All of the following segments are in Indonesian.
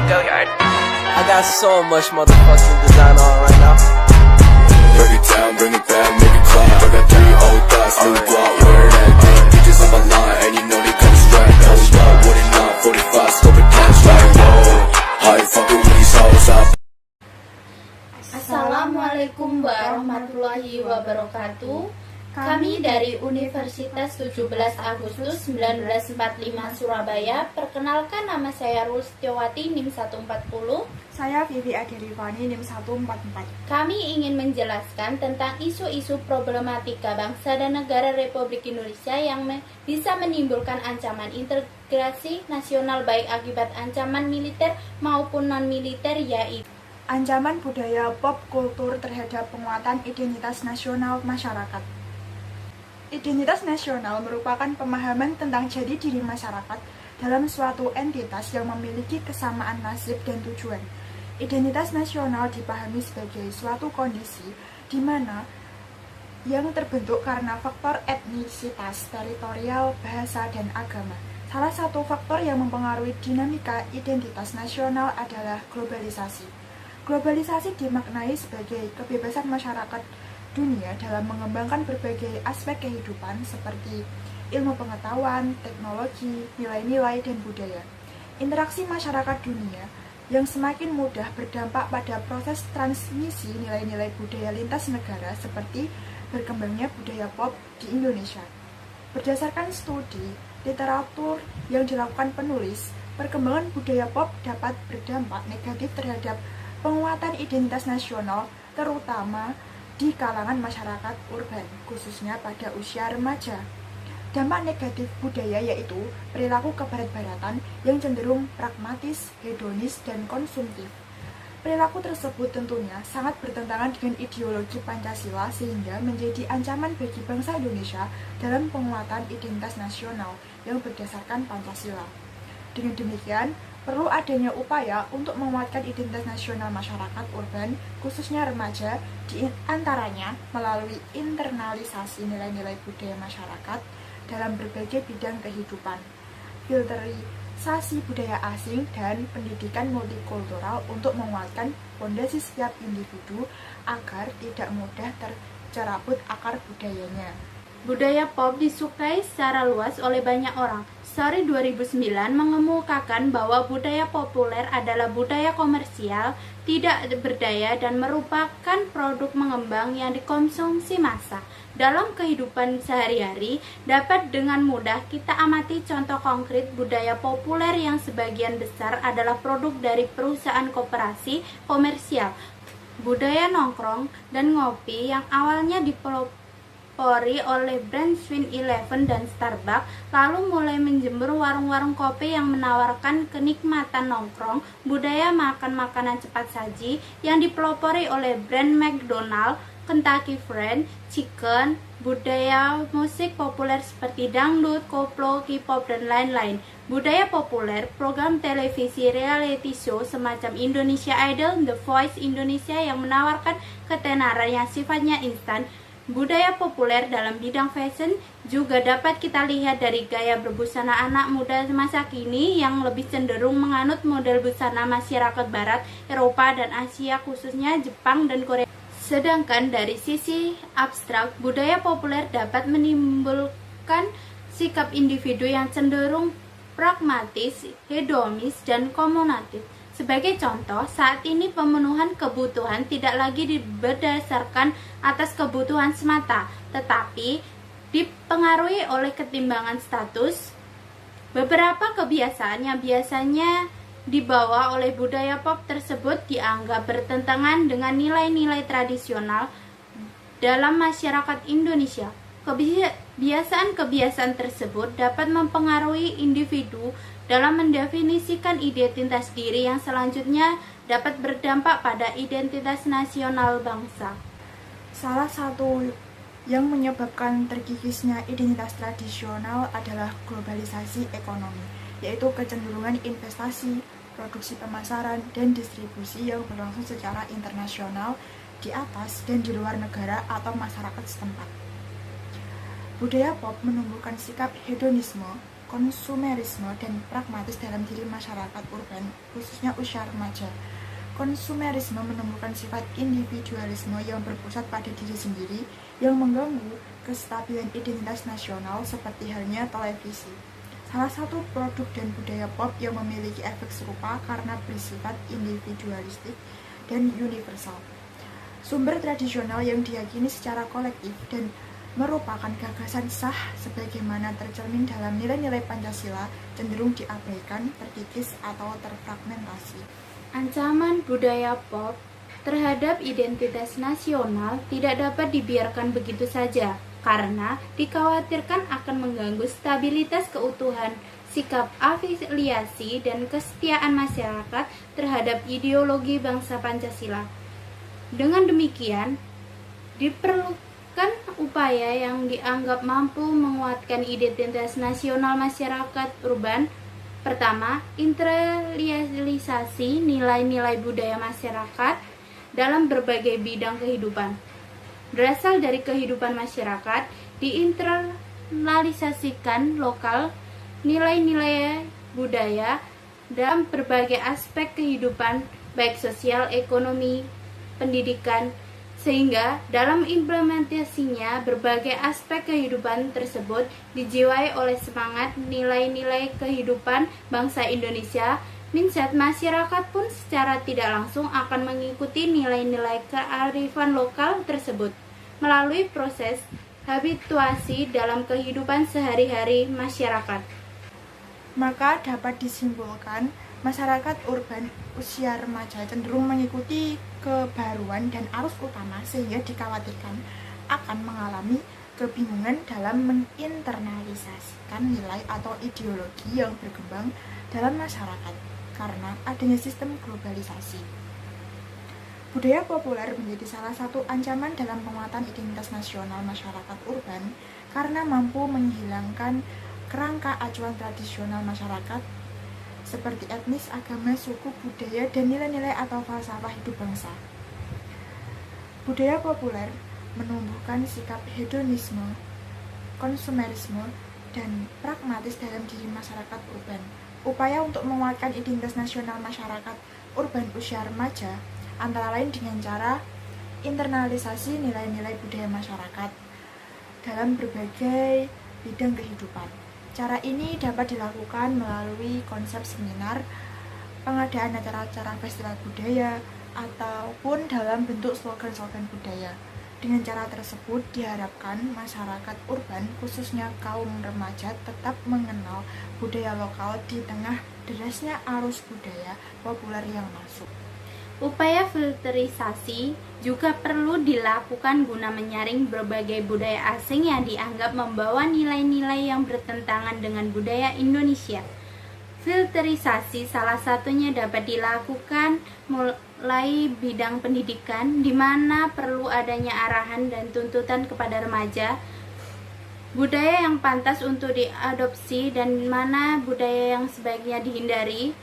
Go yard. I got so much motherfucking design on right now. Break it down, bring it back, make it clap. I got 3 old thoughts, new block, where that thing. Bitches on my line, and you know they come straight. Hold up, what it not, 45, scope it cash like, whoa. How you fucking with these hoes up? Assalamualaikum warahmatullahi wabarakatuh. Kami dari Universitas 17 Agustus 1945 Surabaya. Perkenalkan, nama saya Rustiawati NIM 140. Saya Vivi Adelivani NIM 144. Kami ingin menjelaskan tentang isu-isu problematika bangsa dan negara Republik Indonesia yang bisa menimbulkan ancaman integrasi nasional baik akibat ancaman militer maupun non-militer, yaitu ancaman budaya pop kultur terhadap penguatan identitas nasional masyarakat. Identitas nasional merupakan pemahaman tentang jati diri masyarakat dalam suatu entitas yang memiliki kesamaan nasib dan tujuan. Identitas nasional dipahami sebagai suatu kondisi di mana yang terbentuk karena faktor etnisitas, teritorial, bahasa, dan agama. Salah satu faktor yang mempengaruhi dinamika identitas nasional adalah globalisasi. Globalisasi dimaknai sebagai kebebasan masyarakat dunia dalam mengembangkan berbagai aspek kehidupan seperti ilmu pengetahuan, teknologi, nilai-nilai, dan budaya. Interaksi masyarakat dunia yang semakin mudah berdampak pada proses transmisi nilai-nilai budaya lintas negara seperti berkembangnya budaya pop di Indonesia. Berdasarkan studi literatur yang dilakukan penulis, perkembangan budaya pop dapat berdampak negatif terhadap penguatan identitas nasional, terutama di kalangan masyarakat urban, khususnya pada usia remaja. Dampak negatif budaya yaitu perilaku kebarat-baratan yang cenderung pragmatis, hedonis, dan konsumtif. Perilaku tersebut tentunya sangat bertentangan dengan ideologi Pancasila sehingga menjadi ancaman bagi bangsa Indonesia dalam penguatan identitas nasional yang berdasarkan Pancasila. Dengan demikian, perlu adanya upaya untuk menguatkan identitas nasional masyarakat urban, khususnya remaja, di antaranya melalui internalisasi nilai-nilai budaya masyarakat dalam berbagai bidang kehidupan, filterisasi budaya asing, dan pendidikan multikultural untuk menguatkan fondasi setiap individu agar tidak mudah tercerabut akar budayanya. budaya pop disukai secara luas oleh banyak orang. Story 2009 mengemukakan bahwa budaya populer adalah budaya komersial, tidak berdaya, dan merupakan produk mengembang yang dikonsumsi massa. Dalam kehidupan sehari-hari, dapat dengan mudah kita amati contoh konkret budaya populer yang sebagian besar adalah produk dari perusahaan koperasi komersial. Budaya nongkrong dan ngopi yang awalnya dipelopori oleh brand 7-Eleven dan Starbucks, lalu mulai menjemur warung-warung kopi yang menawarkan kenikmatan nongkrong. Budaya makan makanan cepat saji yang dipelopori oleh brand McDonald, Kentucky Fried Chicken, budaya musik populer seperti dangdut, koplo, K-pop, dan lain-lain. Budaya populer, program televisi reality show semacam Indonesia Idol, The Voice Indonesia yang menawarkan ketenaran yang sifatnya instan. Budaya populer dalam bidang fashion juga dapat kita lihat dari gaya berbusana anak muda masa kini yang lebih cenderung menganut model busana masyarakat barat, Eropa, dan Asia, khususnya Jepang dan Korea. Sedangkan dari sisi abstrak, budaya populer dapat menimbulkan sikap individu yang cenderung pragmatis, hedonis, dan komunitif. Sebagai contoh, saat ini pemenuhan kebutuhan tidak lagi berdasarkan atas kebutuhan semata, tetapi dipengaruhi oleh ketimbangan status. Beberapa kebiasaan yang biasanya dibawa oleh budaya pop tersebut dianggap bertentangan dengan nilai-nilai tradisional dalam masyarakat Indonesia. Kebiasaan-kebiasaan tersebut dapat mempengaruhi individu dalam mendefinisikan identitas diri yang selanjutnya dapat berdampak pada identitas nasional bangsa. Salah satu yang menyebabkan terkikisnya identitas tradisional adalah globalisasi ekonomi, yaitu kecenderungan investasi, produksi pemasaran, dan distribusi yang berlangsung secara internasional di atas dan di luar negara atau masyarakat setempat. Budaya pop menumbuhkan sikap hedonisme konsumerisme dan pragmatis dalam diri masyarakat urban, khususnya usia remaja. Konsumerisme menumbuhkan sifat individualisme yang berpusat pada diri sendiri yang mengganggu kestabilan identitas nasional seperti halnya televisi. Salah satu produk dan budaya pop yang memiliki efek serupa karena bersifat individualistik dan universal. Sumber tradisional yang diyakini secara kolektif dan merupakan gagasan sah sebagaimana tercermin dalam nilai-nilai Pancasila cenderung diabaikan, terkikis, atau terfragmentasi. Ancaman budaya pop terhadap identitas nasional tidak dapat dibiarkan begitu saja, karena dikhawatirkan akan mengganggu stabilitas keutuhan, sikap afiliasi, dan kesetiaan masyarakat terhadap ideologi bangsa Pancasila. Dengan demikian, diperlukan upaya yang dianggap mampu menguatkan identitas nasional masyarakat urban. Pertama, internalisasi nilai-nilai budaya masyarakat dalam berbagai bidang kehidupan. Berasal dari kehidupan masyarakat, diinternalisasikan lokal nilai-nilai budaya dalam berbagai aspek kehidupan, baik sosial, ekonomi, pendidikan, sehingga dalam implementasinya berbagai aspek kehidupan tersebut dijiwai oleh semangat nilai-nilai kehidupan bangsa Indonesia. Mindset masyarakat pun secara tidak langsung akan mengikuti nilai-nilai kearifan lokal tersebut melalui proses habituasi dalam kehidupan sehari-hari masyarakat. Maka dapat disimpulkan, masyarakat urban usia remaja cenderung mengikuti kebaruan dan arus utama sehingga dikhawatirkan akan mengalami kebingungan dalam menginternalisasikan nilai atau ideologi yang berkembang dalam masyarakat karena adanya sistem globalisasi. Budaya populer menjadi salah satu ancaman dalam penguatan identitas nasional masyarakat urban karena mampu menghilangkan kerangka acuan tradisional masyarakat seperti etnis, agama, suku, budaya, dan nilai-nilai atau falsafah hidup bangsa. Budaya populer menumbuhkan sikap hedonisme, konsumerisme, dan pragmatis dalam diri masyarakat urban. Upaya untuk menguatkan identitas nasional masyarakat urban usia remaja antara lain dengan cara internalisasi nilai-nilai budaya masyarakat dalam berbagai bidang kehidupan. Cara ini dapat dilakukan melalui konsep seminar, pengadaan acara-acara festival budaya, ataupun dalam bentuk slogan-slogan budaya. Dengan cara tersebut diharapkan masyarakat urban, khususnya kaum remaja, tetap mengenal budaya lokal di tengah derasnya arus budaya populer yang masuk. Upaya filterisasi juga perlu dilakukan guna menyaring berbagai budaya asing yang dianggap membawa nilai-nilai yang bertentangan dengan budaya Indonesia. Filterisasi salah satunya dapat dilakukan mulai bidang pendidikan, di mana perlu adanya arahan dan tuntutan kepada remaja, budaya yang pantas untuk diadopsi dan mana budaya yang sebaiknya dihindari.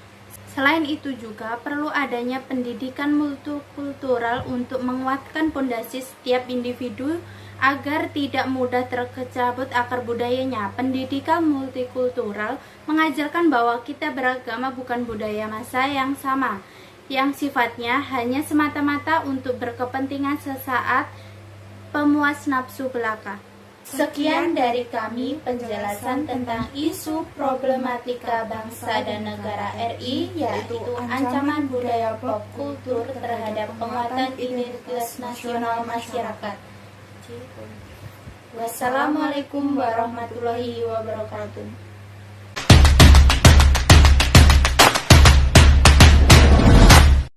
Selain itu juga perlu adanya pendidikan multikultural untuk menguatkan pondasi setiap individu agar tidak mudah terkecabut akar budayanya. Pendidikan multikultural mengajarkan bahwa kita beragama bukan budaya massa yang sama, yang sifatnya hanya semata-mata untuk berkepentingan sesaat, pemuas nafsu belaka. Sekian dari kami penjelasan tentang isu problematika bangsa dan negara RI, yaitu ancaman budaya pop kultur terhadap penguatan identitas nasional masyarakat. Wassalamualaikum warahmatullahi wabarakatuh.